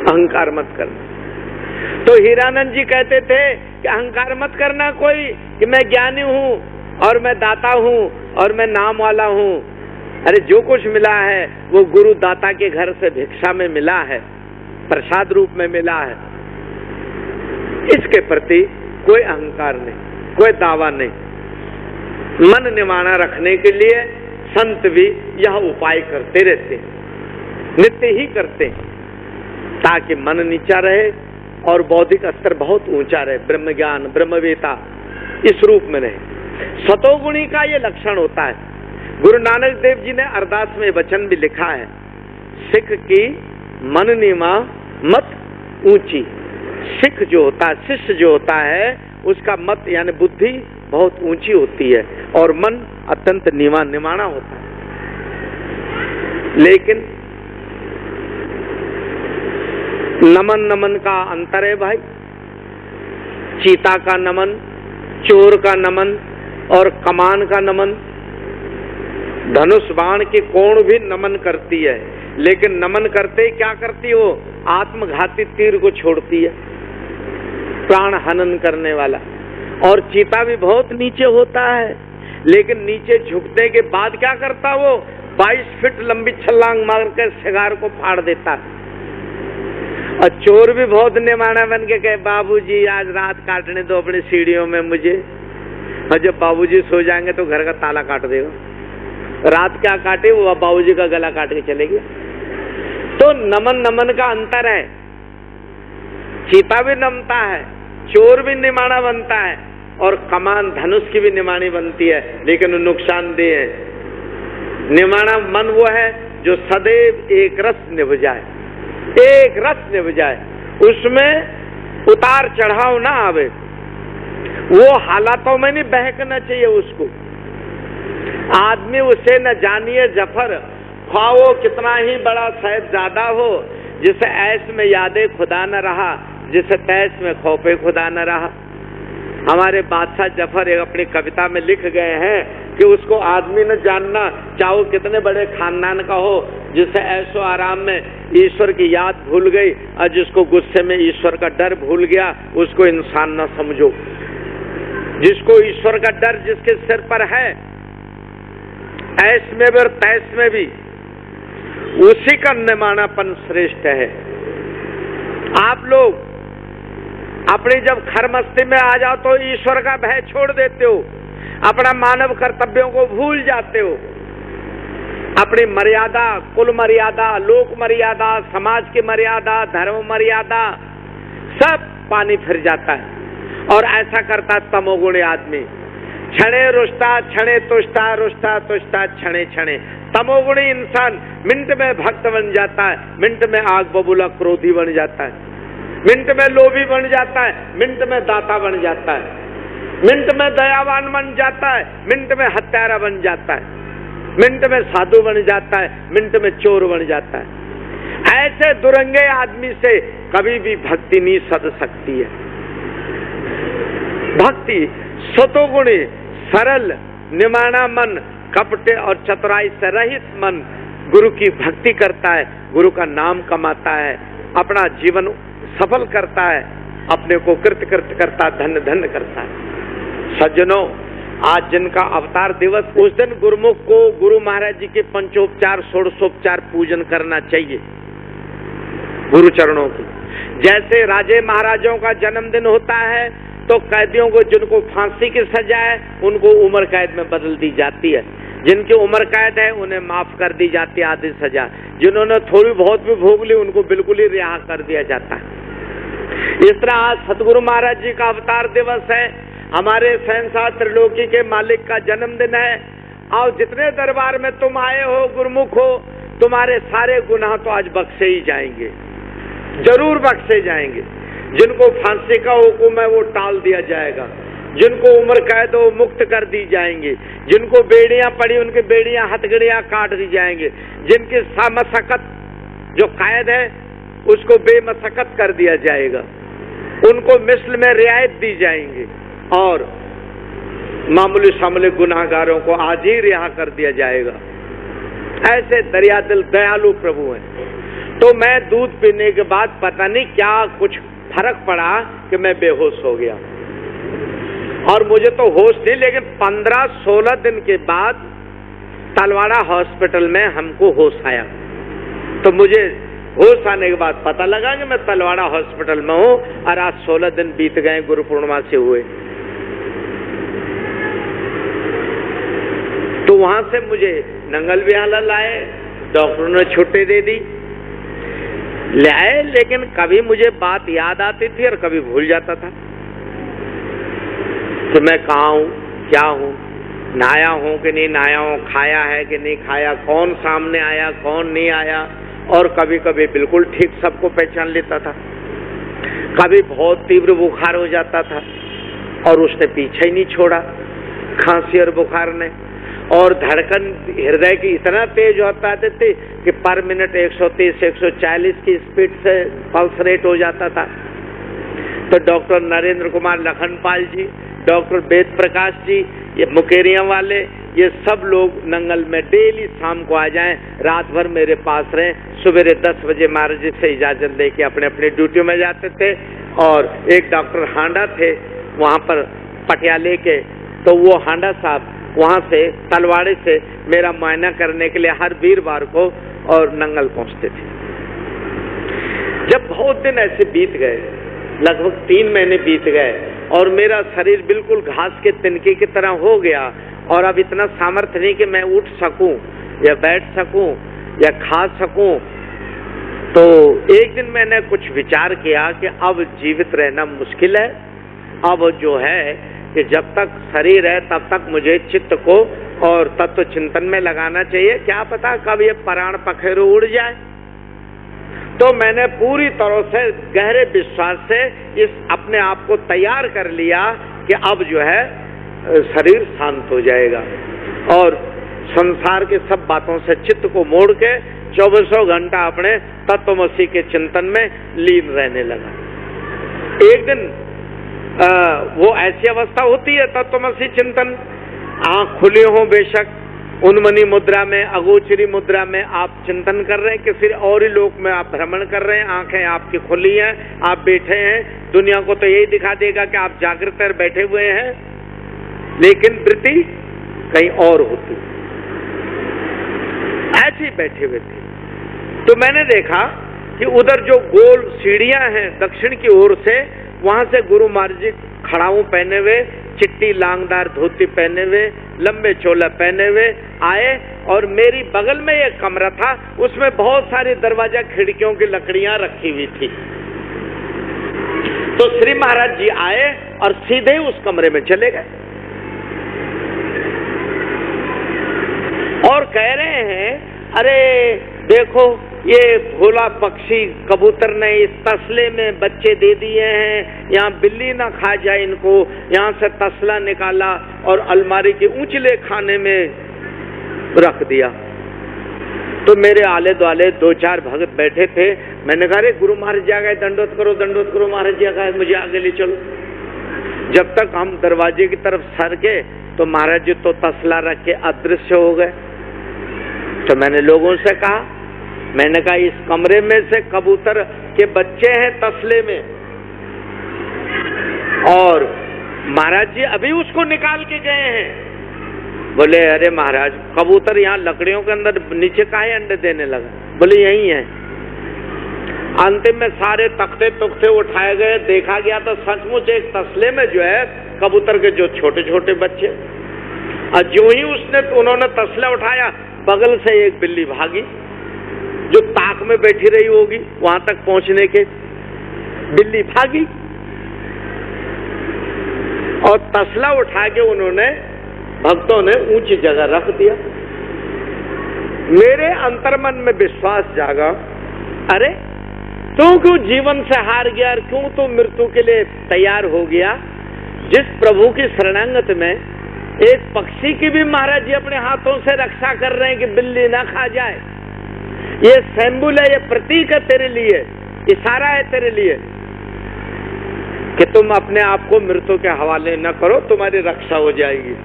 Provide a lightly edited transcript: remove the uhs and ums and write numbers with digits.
अहंकार मत करना। तो हीरानंद जी कहते थे कि अहंकार मत करना कोई कि मैं ज्ञानी हूं और मैं दाता हूं और मैं नाम वाला हूं। अरे जो कुछ मिला है वो गुरु दाता के घर से भिक्षा में मिला है, प्रसाद रूप में मिला है। इसके प्रति कोई अहंकार नहीं, कोई दावा नहीं। मन निमाना रखने के लिए संत भी यह उपाय करते रहते हैं, नित्य ही करते हैं, ताकि मन नीचा रहे और बौद्धिक स्तर बहुत ऊंचा रहे, ब्रह्म ज्ञान ब्रह्मवेता इस रूप में रहे। सतोगुणी का ये लक्षण होता है। गुरु नानक देव जी ने अरदास में वचन भी लिखा है, सिख की मन निमा मत ऊंची। सिख जो होता है, शिष्य जो होता है, उसका मत यानी बुद्धि बहुत ऊंची होती है और मन अत्यंत निमाना होता है। लेकिन नमन नमन का अंतर है भाई। चीता का नमन, चोर का नमन और कमान का नमन। धनुष बाण की कोण भी नमन करती है, लेकिन नमन करते क्या करती है वो? आत्मघाती तीर को छोड़ती है, प्राण हनन करने वाला। और चीता भी बहुत नीचे होता है, लेकिन नीचे झुकने के बाद क्या करता वो? 22 फीट लंबी छलांग मार कर शिकार को फाड़ देता है। और चोर भी बहुत निमाना बन के कहे, बाबूजी आज रात काटने दो अपनी सीढ़ियों में मुझे। और जब बाबूजी सो जाएंगे तो घर का ताला काट देगा। रात क्या काटे, वो बाबूजी का गला काट के चले गए। तो नमन नमन का अंतर है। चीता भी नमता है, चोर भी निमाना बनता है और कमान धनुष की भी निमानी बनती है, लेकिन वो नुकसानदेह है। निमाना मन वो है जो सदैव एक रस निभ जाए, एक रस निभ जाए, उसमें उतार चढ़ाव ना आवे। वो हालातों में नहीं बहकना चाहिए उसको। आदमी उसे न जानिए जफर, ख्वाह वो कितना ही बड़ा साहिबजादा हो, जिसे ऐश में यादे खुदा न रहा, जिसे तैश में खौफे खुदा न रहा। हमारे बादशाह जफर एक अपनी कविता में लिख गए हैं कि उसको आदमी न जानना, चाहे कितने बड़े खानदान का हो, जिसे ऐशो आराम में ईश्वर की याद भूल गई और जिसको गुस्से में ईश्वर का डर भूल गया, उसको इंसान न समझो। जिसको ईश्वर का डर जिसके सिर पर है, ऐश में भी और तैश में भी, उसी का निमानापन श्रेष्ठ है। आप लोग अपनी जब खरमस्ती में आ जाओ तो ईश्वर का भय छोड़ देते हो, अपना मानव कर्तव्यों को भूल जाते हो। अपनी मर्यादा, कुल मर्यादा, लोक मर्यादा, समाज की मर्यादा, धर्म मर्यादा सब पानी फिर जाता है। और ऐसा करता तमोगुणी आदमी। क्षणे रुष्टा क्षणे तुष्टा, रुष्टा तुष्टा क्षणे क्षणे। तमोगुणी इंसान मिनट में भक्त बन जाता है, मिनट में आग बबूला क्रोधी बन जाता है, मिनट में लोभी बन जाता है, मिनट में दाता बन जाता है, मिनट में दयावान बन जाता है, मिनट में हत्यारा बन जाता है, मिनट में साधु बन जाता है, मिनट में चोर बन जाता है। ऐसे दुरंगे आदमी से कभी भी भक्ति नहीं सध सकती है। भक्ति सतोगुणी, सरल, निमाना मन, कपट और चतुराई से रहित मन गुरु की भक्ति करता है, गुरु का नाम कमाता है, अपना जीवन सफल करता है, अपने को कृत करता, धन्य धन्य करता है। सज्जनों, आज जिनका अवतार दिवस, उस दिन गुरुमुख को गुरु महाराज जी के पंचोपचार षोडशोपचार पूजन करना चाहिए गुरु चरणों की। जैसे राजे महाराजों का जन्मदिन होता है तो कैदियों को, जिनको फांसी की सजा है, उनको उम्र कैद में बदल दी जाती है। जिनकी उम्र कैद है उन्हें माफ कर दी जाती है आधी सजा। जिन्होंने थोड़ी बहुत भी भोग ली उनको बिल्कुल ही रिहा कर दिया जाता है। इस तरह आज सतगुरु महाराज जी का अवतार दिवस है, हमारे शहंशाह त्रिलोकी के मालिक का जन्मदिन है। और जितने दरबार में तुम आए हो, गुरुमुख हो, तुम्हारे सारे गुनाह तो आज बख्शे ही जाएंगे, जरूर बख्शे जाएंगे। जिनको फांसी का हुक्म है वो टाल दिया जाएगा, जिनको उम्र कैद हो मुक्त कर दी जाएंगे, जिनको बेड़ियां पड़ी उनकी बेड़ियां हथकड़ियां काट दी जाएंगे, जिनकी मशक्कत जो कैद है उसको बेमशक्कत कर दिया जाएगा, उनको मिस्ल में रियायत दी जाएंगे और मामूली सामूली गुनाहगारों को आज ही रिहा कर दिया जाएगा। ऐसे दरिया दिल दयालु प्रभु हैं। तो मैं दूध पीने के बाद पता नहीं क्या कुछ फर्क पड़ा कि मैं बेहोश हो गया। और मुझे तो होश नहीं, लेकिन 15-16 दिन के बाद तलवाड़ा हॉस्पिटल में हमको होश आया। तो मुझे होश आने के बाद पता लगा कि मैं तलवाड़ा हॉस्पिटल में हूं और आज 16 दिन बीत गए गुरु पूर्णिमा से हुए। तो वहां से मुझे नंगल विहाला लाए, डॉक्टरों ने छुट्टी दे दी, ले आए, लेकिन कभी मुझे बात याद आती थी और कभी भूल जाता था कि मैं कहाँ हूं, क्या हूं, नहाया हूं कि नहीं नहाया हूं, खाया है कि नहीं खाया, कौन सामने आया कौन नहीं आया। और कभी कभी बिल्कुल ठीक सबको पहचान लेता था, कभी बहुत तीव्र बुखार हो जाता था और उसने पीछे ही नहीं छोड़ा, खांसी और बुखार ने। और धड़कन हृदय की इतना तेज होता थे कि पर मिनट 130-140 की स्पीड से पल्स रेट हो जाता था। तो डॉक्टर नरेंद्र कुमार लखनपाल जी, डॉक्टर वेद प्रकाश जी, ये मुकेरिया वाले, ये सब लोग नंगल में डेली शाम को आ जाएं, रात भर मेरे पास रहें। सुबह 10 बजे महाराज जी से इजाजत लेके अपने अपने ड्यूटी में जाते थे। और एक डॉक्टर हांडा थे वहाँ पर पटियाले के, तो वो हांडा साहब वहाँ से तलवाड़े से मेरा मुआयना करने के लिए हर वीरवार को और नंगल पहुँचते थे। जब बहुत दिन ऐसे बीत गए, लगभग 3 महीने बीत गए और मेरा शरीर बिल्कुल घास के तिनके की तरह हो गया और अब इतना सामर्थ्य नहीं कि मैं उठ सकूं या बैठ सकूं या खा सकूं। तो एक दिन मैंने कुछ विचार किया कि अब जीवित रहना मुश्किल है। अब जो है कि जब तक शरीर है तब तक मुझे चित्त को और तत्व चिंतन में लगाना चाहिए, क्या पता कब ये प्राण पखेरु उड़ जाए। तो मैंने पूरी तरह से गहरे विश्वास से इस अपने आप को तैयार कर लिया कि अब जो है शरीर शांत हो जाएगा और संसार के सब बातों से चित्त को मोड़ के 24 घंटा अपने तत्वमसी के चिंतन में लीन रहने लगा। एक दिन वो ऐसी अवस्था होती है तत्वमसी चिंतन, आंख खुली हो बेशक, उन्मनी मुद्रा में, अगोचरी मुद्रा में आप चिंतन कर रहे हैं, किसी और ही लोक में आप भ्रमण कर रहे हैं, आंखें आपकी खुली हैं, आप बैठे हैं, दुनिया को तो यही दिखा देगा कि आप जागृत और बैठे हुए हैं, लेकिन वृत्ति कहीं और होती, ऐसे ही बैठे हुए थे। तो मैंने देखा कि उधर जो गोल सीढ़ियां हैं दक्षिण की ओर से, वहां से गुरु महाराज जी खड़ाऊ पहने हुए, चिट्टी लांगदार धोती पहने हुए, लंबे चोला पहने हुए आए और मेरी बगल में एक कमरा था, उसमें बहुत सारी दरवाजा खिड़कियों की लकड़ियां रखी हुई थी। तो श्री महाराज जी आए और सीधे उस कमरे में चले गए और कह रहे हैं, अरे देखो ये भोला पक्षी कबूतर ने इस तसले में बच्चे दे दिए हैं, यहाँ बिल्ली ना खा जाए इनको, यहाँ से तसला निकाला और अलमारी के ऊंचले खाने में रख दिया। तो मेरे आले दुआले 2-4 भगत बैठे थे। मैंने कहा, अरे गुरु महाराज जी आ गए, दंडोत करो, महाराज जी आ गए, मुझे आगे ले चलो। जब तक हम दरवाजे की तरफ सर के तो महाराज जी तो तसला रख के अदृश्य हो गए। तो मैंने लोगों से कहा, मैंने कहा इस कमरे में से कबूतर के बच्चे हैं तसले में और महाराज जी अभी उसको निकाल के गए हैं। बोले, अरे महाराज कबूतर यहाँ लकड़ियों के अंदर नीचे काहे अंडे देने लगा? बोले यही है। अंतिम में सारे तख्ते तुख्ते उठाए गए, देखा गया तो सचमुच एक तसले में जो है कबूतर के जो छोटे छोटे बच्चे, और जो ही उन्होंने तसला उठाया, बगल से एक बिल्ली भागी जो ताक में बैठी रही होगी, वहां तक पहुंचने के बिल्ली भागी और तसला उठा के उन्होंने भक्तों ने ऊंची जगह रख दिया। मेरे अंतर्मन में विश्वास जागा, अरे तू क्यों जीवन से हार गया और क्यों तू मृत्यु के लिए तैयार हो गया? जिस प्रभु की शरणागत में एक पक्षी की भी महाराज जी अपने हाथों से रक्षा कर रहे हैं कि बिल्ली ना खा जाए। ये सिंबल है, ये प्रतीक है तेरे लिए, इशारा है तेरे लिए कि तुम अपने आप को मृत्यु के हवाले न करो, तुम्हारी रक्षा हो जाएगी।